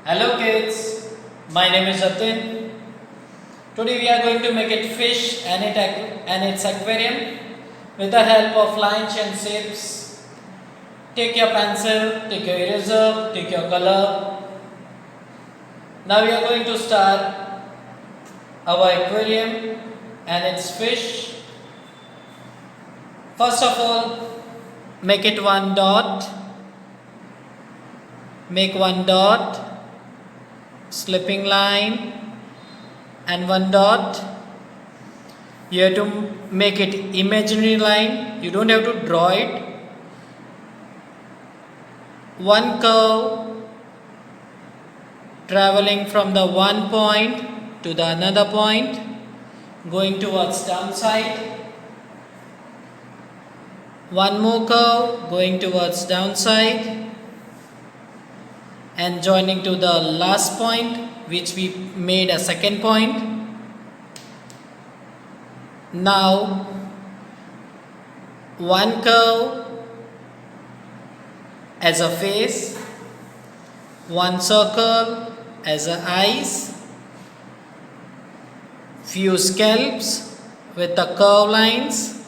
Hello kids, my name is Jatin. Today we are going to make it fish and its aquarium with the help of lines and shapes. Take your pencil, take your eraser, take your color. Now we are going to start our aquarium and its fish. First of all, make it one dot. Make one dot, slipping line and one dot. You have to make it imaginary line. You don't have to draw it. One curve traveling from the one point to the another point, going towards downside. One more curve going towards downside and joining to the last point, which we made a second point. Now one curve as a face, one circle as a eyes, few scalps with the curve lines,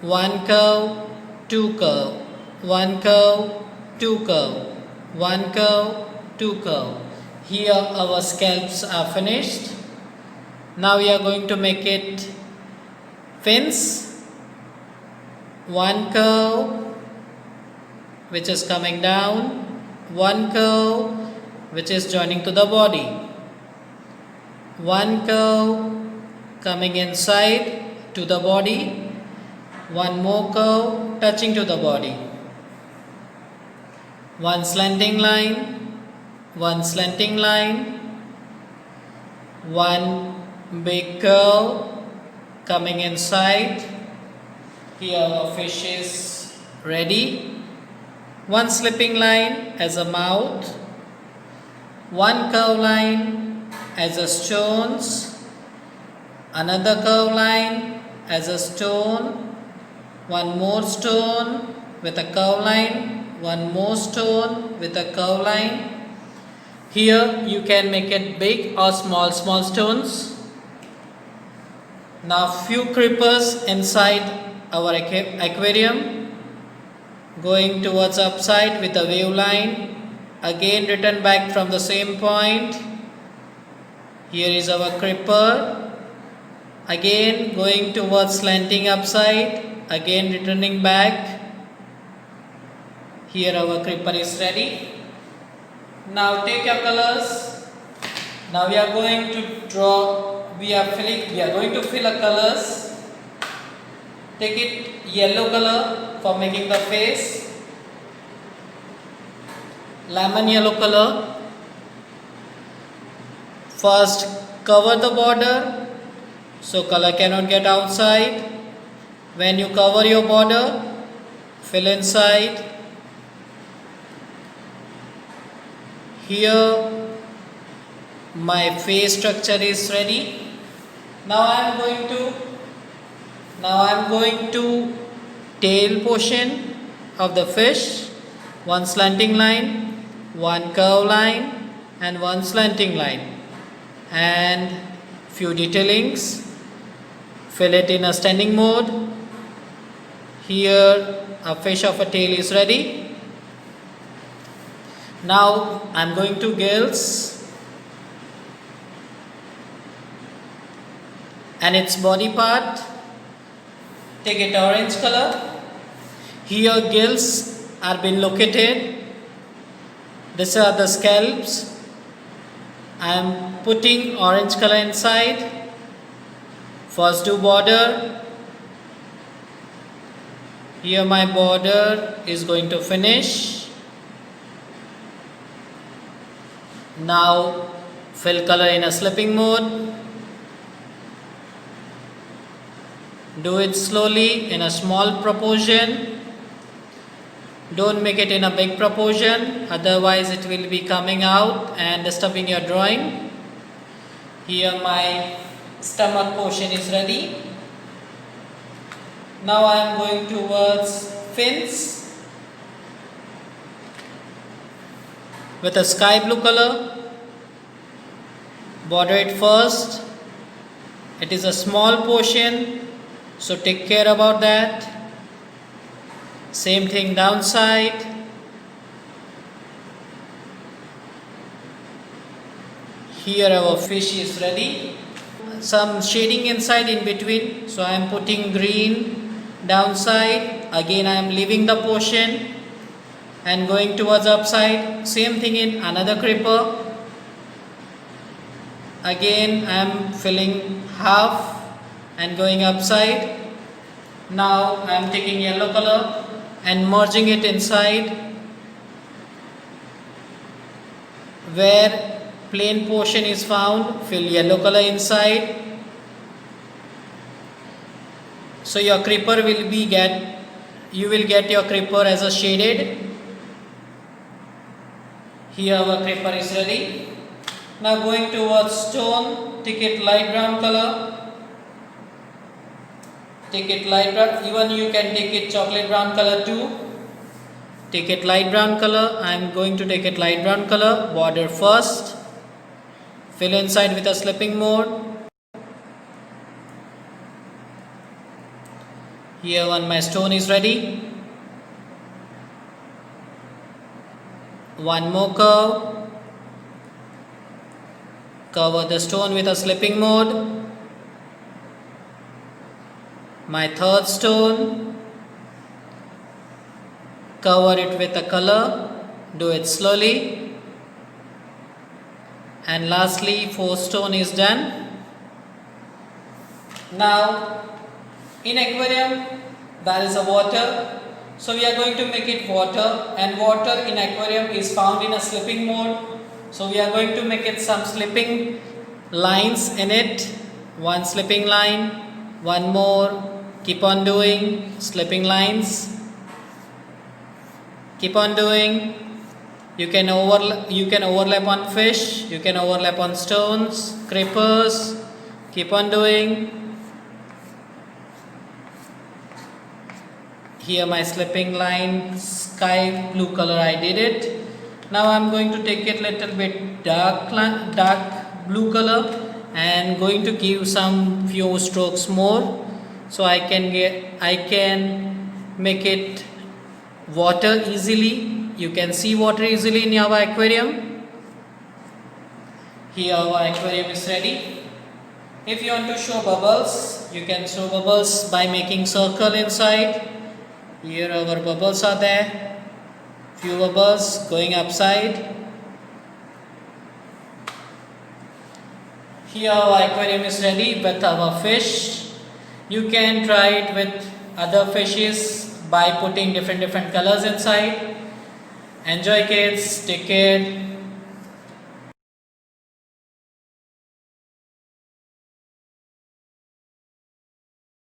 one curve, two curve, one curve, two curve, one curve, two curve. Here our scalps are finished. Now we are going to make it fins. One curve which is coming down, one curve which is joining to the body, one curve coming inside to the body, one more curve touching to the body. One slanting line, one slanting line, one big curve coming inside. Here our fish is ready. One slipping line as a mouth, one curve line as a stones, another curve line as a stone, one more stone with a curve line, one more stone with a curve line. Here you can make it big or small stones. Now few creepers inside our aquarium, going towards upside with a wave line, again return back from the same point. Here is our creeper, again going towards slanting upside, again returning back. Here our creeper is ready. Now take your colors. Now we are going to draw, we are going to fill a colors. Take it yellow color for making the face, lemon yellow color. First cover the border so color cannot get outside. When you cover your border, fill inside. Here my face structure is ready. Now I am going to tail portion of the fish, one slanting line, one curve line and one slanting line, and few detailings. Fill it in a standing mode. Here a fish of a tail is ready. Now I am going to gills and its body part. Take it orange color. Here gills are been located. These are the scalps. I am putting orange color inside. First do border. Here my border is going to finish. Now fill color in a slipping mode. Do it slowly in a small proportion. Don't make it in a big proportion, otherwise it will be coming out and disturbing your drawing. Here my stomach portion is ready. Now I am going towards fins. with a sky blue color. Border it first. It is a small portion, so take care about that. Same thing downside. Here our fish is ready. Some shading inside in between, so I am putting green downside. Again I am leaving the portion and going towards upside. Same thing in another creeper. Again I am filling half and going upside. Now I am taking yellow color and merging it inside where plain portion is found. Fill yellow color inside. So your creeper will be you will get your creeper as a shaded. Here our creeper is ready. Now going towards stone, take it light brown color. Take it light brown, even you can take it chocolate brown color too. Take it light brown color. I am going to take it light brown color. Border first. Fill inside with a slipping mode. Here one my stone is ready. One more curve. Cover the stone with a slipping mode. My third stone. Cover it with a color. Do it slowly. And lastly, fourth stone is done. Now in aquarium there is a water, so we are going to make it water, and water in aquarium is found in a slipping mode. So we are going to make it some slipping lines in it. One slipping line, one more, keep on doing slipping lines, keep on doing. You can overlap on fish, you can overlap on stones, creepers, keep on doing. Here my slipping line, sky blue color I did it. Now I am going to take it little bit dark blue color and going to give some few strokes more, so I can make it water easily. You can see water easily in our aquarium. Here our aquarium is ready. If you want to show bubbles, you can show bubbles by making circle inside. Here our bubbles are there. Few bubbles going upside. Here our aquarium is ready with our fish. You can try it with other fishes by putting different colors inside. Enjoy kids, take care.